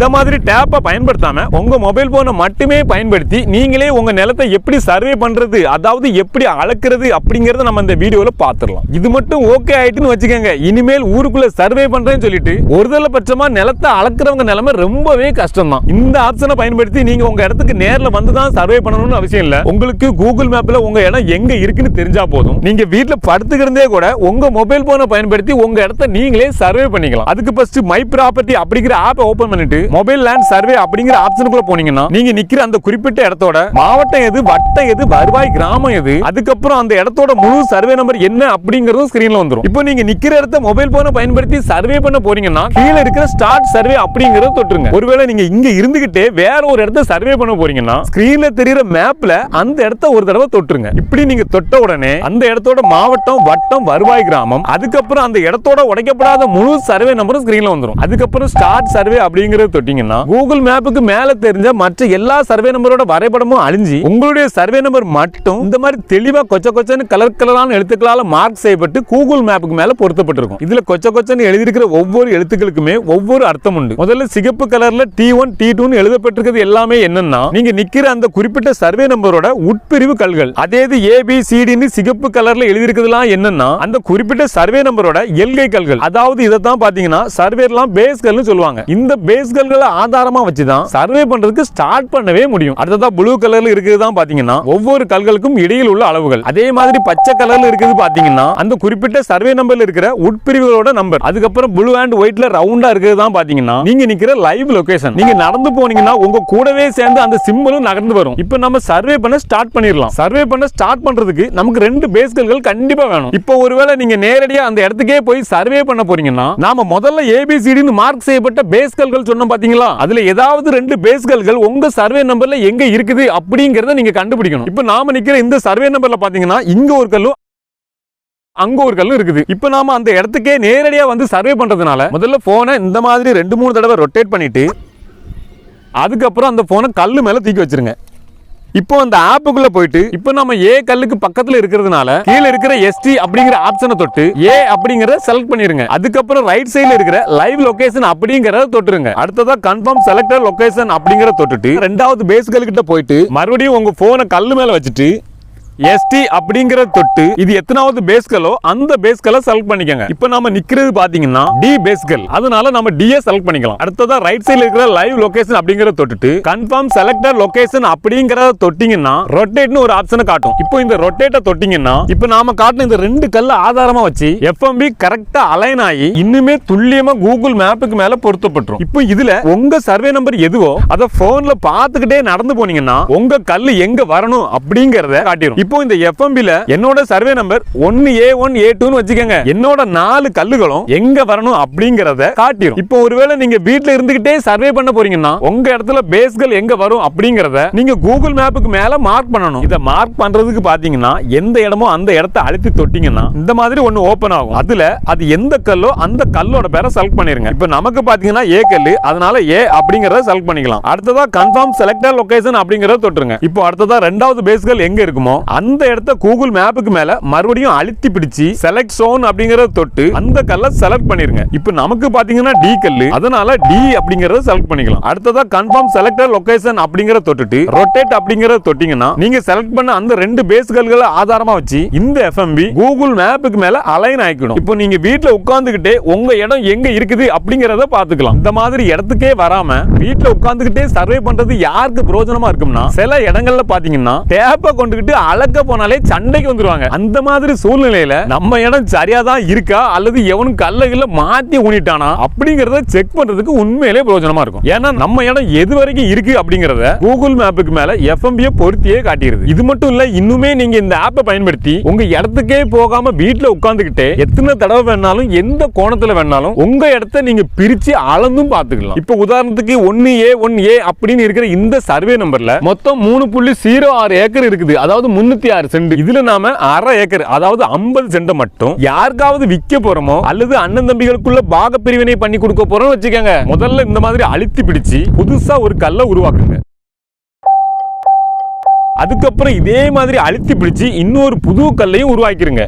இந்த மாதிரி டேப்பை பயன்படுத்தாம உங்க மொபைல் போனை மட்டுமே பயன்படுத்தி நீங்களே உங்க நிலத்தை எப்படி சர்வே பண்றது, அதாவது எப்படி அளக்கிறது அப்படிங்கறத நம்ம இந்த வீடியோல பாத்துடலாம். இது மட்டும் ஓகே ஆயிட்டுன்னு வச்சுக்கோங்க, இனிமேல் ஊருக்குள்ள சர்வே பண்றேன்னு சொல்லிட்டு ஒருதலை பட்சமா நிலத்தை அளக்குறவங்க நிலைமை ரொம்பவே கஷ்டம் தான். இந்த ஆப்ஷனை பயன்படுத்தி நீங்க உங்க இடத்துக்கு நேர்ல வந்து தான் சர்வே பண்ணணும்னு அவசியம் இல்ல. உங்களுக்கு கூகுள் மேப்ல உங்க இடம் எங்க இருக்குன்னு தெரிஞ்சா போதும். நீங்க வீட்டுல படுத்துக்கிறதே கூட உங்க மொபைல் போனை பயன்படுத்தி உங்க இடத்தை நீங்களே சர்வே பண்ணிக்கலாம். அதுக்கு ஃபர்ஸ்ட் மை ப்ராப்பர்ட்டி அப்படிங்கிற ஆப்பை ஓபன் பண்ணிட்டு மொபைல் லேண்ட் சர்வே அப்படிங்கிற ஆப்ஷனுக்குள்ள போனீங்கன்னா நீங்க நிக்கிற அந்த குறிப்பிட்ட இடத்தோட மாவட்டம் எது, வட்டம் எது, வருவாய் கிராமம் எது, அதுக்கப்புறம் அந்த இடத்தோட முழு சர்வே நம்பர் என்ன அப்படிங்கறதும் ஸ்கிரீன்ல வந்துரும். இப்போ நீங்க நிக்கிற இடத்தை மொபைல் போனை பயன்படுத்தி சர்வே பண்ண போறீங்கன்னா கீழ இருக்கிற ஸ்டார்ட் சர்வே அப்படிங்கறத தொட்டுருங்க. ஒருவேளை நீங்க இங்க இருந்துகிட்டே வேற ஒரு இடத்தை சர்வே பண்ண போறீங்கன்னா ஸ்கிரீன்ல தெரியுற மேப்ல அந்த இடத்தை ஒரு தடவை தொட்டுருங்க. இப்படி நீங்க தொட்ட உடனே அந்த இடத்தோட மாவட்டம், வட்டம், வருவாய் கிராமம், அதுக்கப்புறம் அந்த இடத்தோட உடைக்கப்படாத முழு சர்வே நம்பரும் ஸ்கிரீன்ல வந்துரும். அதுக்கப்புறம் ஸ்டார்ட் சர்வே அப்படிங்கறத தொட்டீங்கன்னா கூகுள் மேப்புக்கு மேல தெரிஞ்ச மற்ற எல்லா சர்வே நம்பரோட வரைபடமும் அழிஞ்சு உங்களுடைய சர்வே நம்பர் மட்டும் இந்த மாதிரி தெளிவா கொச்ச கொச்சன்னு கலர் கலரான எழுத்துக்களால மார்க் செய்யப்பட்டு கூகுள் மேப்புக்கு மேல பொருத்தப்பட்டிருக்கும். இதுல கொச்ச கொச்சன்னு எழுதியிருக்கிற ஒவ்வொரு எழுத்துக்களுக்குமே ஒவ்வொரு அர்த்தம் உண்டு. முதல்ல சிகப்பு கலர்ல T1 T2 எழுதப்பட்டிருக்கிறது எல்லாமே என்னன்னா நீங்க நிக்கிற அந்த குறிப்பிட்ட சர்வே நம்பரோட உட்பிரிவு கல்கள். அதே இது ABCD சிகப்பு கலர்ல எழுதியிருக்கிறதுலாம் என்னன்னா அந்த குறிப்பிட்ட சர்வே நம்பரோட எல்கை கல்கள். அதாவது இதைத்தான் பாத்தீங்கன்னா சர்வேலாம் பேஸ்கள்னு சொல்லுவாங்க. இந்த பேஸ்களை ஆதாரமா வச்சுதான் சர்வே பண்றதுக்கு ஸ்டார்ட் பண்ணவே முடியும். அடுத்ததா ப்ளூ கலர்ல இருக்குது தான் பாத்தீங்கன்னா ஒவ்வொரு கல்களுக்கும் இடையில் உள்ள அளவுகள். அதே மாதிரி பச்சை கலர்ல இருக்குது பாத்தீங்கன்னா அந்த குறிப்பிட்ட சர்வே நம்பர்ல இருக்கிற உட்பிரிவுகளோட நம்பர். அதுக்கப்புறம் ப்ளூ அண்ட் ஒயிட்ல ரவுண்டா இருக்குது தான் பாத்தீங்கன்னா நீங்க நிக்கிற லைவ் லொகேஷன். நீங்க நடந்து போனீங்கன்னா உங்க கூடவே சேர்ந்து அந்த சிம்பலும் நகர்ந்து வரும். இப்போ நம்ம சர்வே பண்ண ஸ்டார்ட் பண்ணிரலாம். சர்வே பண்ண ஸ்டார்ட் பண்றதுக்கு நமக்கு ரெண்டு பேஸ்கல்கள் கண்டிப்பா வேணும். இப்போ ஒருவேளை நீங்க நேரடியா அந்த இடத்துக்கே போய் சர்வே பண்ண போறீங்கன்னா நாம முதல்ல ABCD மார்க் செய்யப்பட்ட பேஸ்கல்கள் சொன்னோம் பாத்தீங்களா, அதுல ஏதாவது ரெண்டு பேஸ்கல்கள் உங்க சர்வே நம்பர்ல எங்க இருக்குது அப்படிங்கறத நீங்க கண்டுபிடிக்கணும். இப்போ நாம நிக்கிற இந்த சர்வே நம்பர்ல பாத்தீங்கன்னா இங்க ஒரு கல்லும் அங்க ஒரு கல்லும் இருக்குது. இப்போ நாம அந்த இடத்துக்கே நேரடியா வந்து சர்வே பண்றதுனால முதல்ல போனை இந்த மாதிரி 2-3 தடவை ரொட்டேட் பண்ணிட்டு அதுக்கப்புறம் அந்த போனை கல்லு மேல தூக்கி வச்சிருங்க. இப்போ அந்த ஆப்புக்குள்ள போயிட்டு இப்போ நம்ம ஏ கல்லுக்கு பக்கத்துல இருக்கிறதுனால கீழ இருக்கிற ST அப்படிங்கிற ஆப்ஷனை தொட்டு ஏ அப்படிங்கறத செலக்ட் பண்ணிருங்க. அதுக்கப்புறம் ரைட் சைடுல இருக்கிற லைவ் லொகேஷன் அப்படிங்கறத தொட்டுருங்க. அடுத்ததா கன்ஃபார்ம் செலக்டட் லொகேஷன் அப்படிங்கறத தொட்டுட்டு ரெண்டாவது பேஸ் கல்லுக்கிட்ட போயிட்டு மறுபடியும் உங்க போனை கல்லு மேல வச்சுட்டு ST அப்படிங்கற தொட்டு இது எத்தனாவது பேஸ்கலோ அந்த பேஸ்கலை செலக்ட் பண்ணிக்கங்க. இப்போ நாம நிக்கிறது பாத்தீங்கன்னா D பேஸ்கல், அதனால நம்ம D செலக்ட் பண்ணிக்கலாம். அடுத்ததா ரைட் சைடுல இருக்கிற லைவ் லொகேஷன் அப்படிங்கறத தொட்டுட்டு கன்ஃபார்ம் செலக்டட் லொகேஷன் அப்படிங்கறத தொட்டிங்கன்னா ரொட்டேட்னு ஒரு ஆப்ஷனை காட்டும். இப்போ இந்த ரொட்டேட்டை தொட்டிங்கன்னா இப்போ நாம காட்டின இந்த ரெண்டு கல்ல ஆதாரமா வச்சு FMB கரெக்டா அலைன் ஆகி இன்னுமே துல்லியமா கூகுள் மேப்புக்கு மேல பொருத்தப்பட்டுரும். இப்போ இதுல உங்க சர்வே நம்பர் எதுவோ அத போன்ல பாத்துக்கிட்டே நடந்து போனீங்கன்னா உங்க கல்லு எங்க வரணும் அப்படிங்கறத காட்டிடும். இப்போ இந்த FMBல என்னோட சர்வே நம்பர் 1A1 A2ன்னு வச்சுக்கங்க, என்னோட 4 கல்லுகளும் எங்க வரணும் அப்படிங்கறத காட்டிடும். இப்போ ஒருவேளை நீங்க வீட்ல இருந்துகிட்டே சர்வே பண்ண போறீங்கன்னா உங்க இடத்துல பேஸ்கள் எங்க வரும் அப்படிங்கறத நீங்க கூகுள் மேப்புக்கு மேல மார்க் பண்ணணும். இத மார்க் பண்றதுக்கு பாத்தீங்கன்னா எந்த இடமோ அந்த இடத்தை அழுத்தி தொட்டீங்கன்னா இந்த மாதிரி ஒன்னு ஓபன் ஆகும். அதுல அது எந்த கல்லோ அந்த கல்லோட பேரை செலக்ட் பண்ணிருங்க. இப்போ நமக்கு பாத்தீங்கன்னா A கல்லு, அதனால A அப்படிங்கறத செலக்ட் பண்ணிக்கலாம். அடுத்ததா கன்ஃபார்ம் செலக்டட் லொகேஷன் அப்படிங்கறத தொட்டுருங்க. இப்போ அடுத்ததா ரெண்டாவது பேஸ்கள் எங்க இருக்குமோ அந்த இடத்தை கூகுள் மேப்புக்கு மேல மறுபடியும் அழுத்தி பிடிச்சி செலக்ட் zone அப்படிங்கறத தொட்டு அந்த கல்லை செலக்ட் பண்ணிருங்க. இப்போ நமக்கு பாத்தீங்கன்னா D கல்லு, அதனால D அப்படிங்கறத செலக்ட் பண்ணிக்கலாம். அடுத்ததா கன்ஃபார்ம் செலக்டட் லொகேஷன் அப்படிங்கறத தொட்டுட்டு ரொட்டேட் அப்படிங்கறத தொட்டிங்கன்னா நீங்க செலக்ட் பண்ண அந்த ரெண்டு பேஸ்கல்களை ஆதாரமா வச்சு இந்த FMB கூகுள் மேப்புக்கு மேல அலைன் ஆயிக்கணும். இப்போ நீங்க வீட்ல உட்கார்ந்துகிட்டே உங்க இடம் எங்க இருக்குது அப்படிங்கறத பாத்துக்கலாம். இந்த மாதிரி இடத்துக்கே வராம வீட்ல உட்கார்ந்துகிட்டே சர்வே பண்றது யாருக்கு பிரயோஜனமா இருக்கும்னா சில இடங்கள்ல பாத்தீங்கன்னா டேப்பை கொண்டுகிட்டு அளக்க போனாலே சண்டைக்கு வந்துருவாங்க. அந்த மாதிரி சூழ்நிலையில நம்ம இடம் சரியாதான் இருக்கா அல்லது எவனும் கல்லுகளை மாத்தி ஊனிட்டானா அப்படிங்கறத செக் பண்றதுக்கு உண்மையிலே பிரயோஜனமா இருக்கும். ஏன்னா நம்ம இடம் எது வரைக்கும் இருக்கு அப்படிங்கறத கூகுள் மேப்புக்கு மேல FMB பொருத்தியே காட்டிடுது. இது மட்டும் இல்ல, இன்னுமே நீங்க இந்த ஆப்பை பயன்படுத்தி உங்க இடத்துக்கே போகாம வீட்ல உட்கார்ந்துகிட்டே எத்தனை தடவை வேணாலும் எந்த கோணத்துல வேணாலும் உங்க இடத்தை நீங்க பிரிச்சு அளந்தும் பாத்துக்கலாம். இப்போ உதாரணத்துக்கு 1A1A அப்படின்னு இருக்கிற இந்த சர்வே நம்பர்ல மொத்தம் 3.06 ஏக்கர் இருக்குது, அதாவது 306 சென்ட். இதுல நாம அரை ஏக்கர் அதாவது 50 சென்ட் மட்டும் யாருக்காவது விற்க போறோமோ அல்லது அண்ணன் தம்பிகளுக்குள்ள பாக பிரிவினை பண்ணி கொடுக்க போறோம் வச்சுக்கோங்க. முதல்ல இந்த மாதிரி அழுத்தி பிடிச்சு புதுசா ஒரு கல்லை உருவாக்குங்க. அதுக்கப்புறம் இதே மாதிரி அழுத்தி பிடிச்சு இன்னொரு புது கல்லையும் உருவாக்கிருங்க.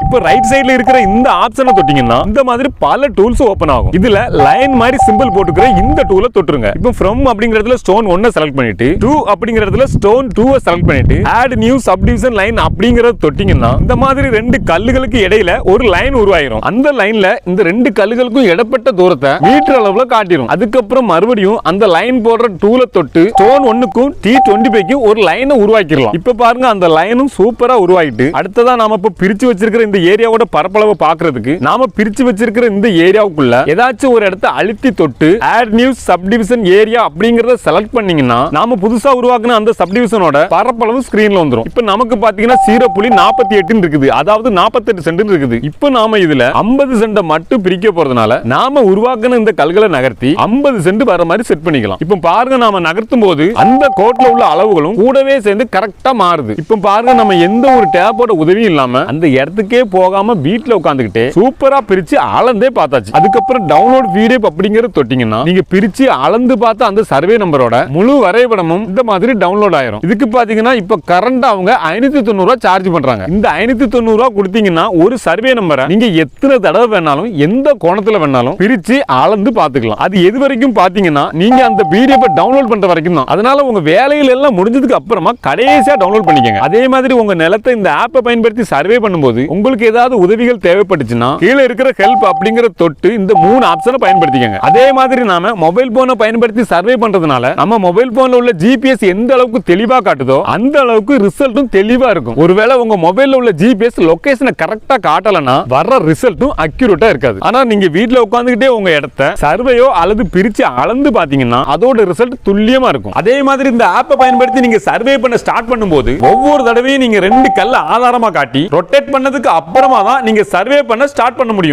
இப்போ ரைட் சைடுல இருக்கிற இந்த ஆப்ஷனை தொட்டீங்கன்னா இந்த மாதிரி பல டூல்ஸ் ஓபன் ஆகும். இதுல லைன் மாதிரி சிம்பிள் போட்டுக்கிற இந்த டூலை தொட்டுருங்க. இப்போ from அப்படிங்கறதுல ஸ்டோன் 1 செலக்ட் பண்ணிட்டு 2 அப்படிங்கறதுல ஸ்டோன் 2 செலக்ட் பண்ணிட்டு ஆட் நியூ சப்டிவிஷன் லைன் அப்படிங்கறத தொட்டீங்கன்னா இந்த மாதிரி ரெண்டு கல்லுகளுக்கு இடையில ஒரு லைன் உருவாயிரும். அந்த லைன்ல இந்த ரெண்டு கல்லுகளுக்கும் இடப்பட்ட தூரத்தை மீட்டர் அளவுல காட்டிரும். அதுக்கப்புறம் மறுபடியும் அந்த லைன் போடுற டூலை தொட்டு ஸ்டோன் 1க்கும் T25க்கும் ஒரு லைனை உருவாக்கிடலாம். இப்ப பாருங்க அந்த லைனும் சூப்பரா உருவாயிட்டு அடுத்ததா நாம இப்ப பிரிச்சு வச்சிருக்கிற இந்த ஏரியாவோட பரப்பளவை பாக்குறதுக்கு நாம பிரிச்சு வச்சிருக்கிற இந்த ஏரியாவுக்குள்ள ஏதாச்சும் ஒரு இடத்தை அழுத்தி தொட்டு ஆட் நியூ சப்டிவிஷன் ஏரியா அப்படிங்கறத செலக்ட் பண்ணீங்கன்னா நாம புதுசா உருவாக்குன அந்த சப்டிவிஷனோட பரப்பளவு ஸ்கிரீன்ல வந்துரும். இப்ப நமக்கு பாத்தீங்கன்னா 0.48 இருக்குது, அதாவது 48 சென்ட் இருக்குது. இப்ப நாம இதுல 50 சென்ட் மட்டும் பிரிக்க போறதுனால நாம உருவாக்குன இந்த கல்களை நகர்த்தி 50 சென்ட் வர மாதிரி செட் பண்ணிக்கலாம். இப்ப பாருங்க நாம நகர்த்தும் போது அந்த கோட்ல உள்ள அளவுகளும் கூடவே சேர்ந்து கரெக்டா மாறுது. இப்ப பாருங்க நம்ம எந்த ஒரு டேப்போட உதவியும் இல்லாம அந்த இடத்துக்கே போகாம வீட்ல உட்கார்ந்துகிட்டே சூப்பரா பிரிச்சு அளந்தே பார்த்தாச்சு. அதுக்கப்புறம் டவுன்லோட் வீடியோ அப்படிங்கறது தொட்டீங்கன்னா நீங்க பிரிச்சு அளந்து பார்த்த அந்த சர்வே நம்பரோட முழு வரைபடமும் இந்த மாதிரி டவுன்லோட் ஆயிரும். இதுக்கு பாத்தீங்கன்னா இப்ப கரண்ட் அவங்க 590 ரூபாய் சார்ஜ் பண்றாங்க. இந்த 590 ரூபாய் கொடுத்தீங்கன்னா ஒரு சர்வே நம்பரை நீங்க எத்தனை தடவை வேணாலும் எந்த கோணத்துல வேணாலும் பிரிச்சு அளந்து பாத்துக்கலாம். அது எது வரைக்கும் பாத்தீங்கன்னா நீங்க அந்த பிடிஎஃப் டவுன்லோட் பண்ற வரைக்கும் தான். அதனால உங்க வேலையில எல்லாம் முடிஞ்சதுக்கு அப்புறமா கடைசியா டவுன்லோட் பண்ணிக்கங்க. அதே மாதிரி உங்க நிலத்தை இந்த ஆப்பை பயன்படுத்தி சர்வே பண்ணும்போது உங்களுக்கு ஏதாவது உதவிகள் தேவைப்பட்டுச்சுன்னா கீழே இருக்கிற ஹெல்ப் அப்படிங்கிற தொட்டு இந்த 3 ஆப்ஷனை பயன்படுத்திக்கங்க. அதே மாதிரி நாம மொபைல் போனை பயன்படுத்தி சர்வே பண்றதுனால நம்ம மொபைல் போன்ல உள்ள ஜிபிஎஸ் எந்த அளவுக்கு தெளிவா காட்டுதோ அந்த அளவுக்கு ரிசல்ட்டும் தெளிவா இருக்கும். ஒருவேளை உங்க மொபைல்ல உள்ள ஜிபிஎஸ் லொகேஷனை கரெக்டா காட்டலனா வர்ற ரிசல்ட்டும் அக்யூரேட்டா இருக்காது. ஆனா நீங்க வீட்ல உட்கார்ந்துகிட்டே உங்க இடத்தை சர்வேயோ அல்லது பிரிச்சு அளந்து பாத்தீங்கன்னா அதோட ரிசல்ட் துல்லியமா இருக்கும். அதே மாதிரி இந்த ஆப்பை பயன்படுத்தி நீங்க சர்வே பண்ண ஸ்டார்ட் பண்ணும்போது ஒவ்வொரு தடவையும் நீங்க 2 கல்ல ஆதாரமா காட்டி ரொட்டேட் பண்ணதுக்கு அப்புறமா தான் நீங்க சர்வே பண்ண ஸ்டார்ட் பண்ண முடியும்.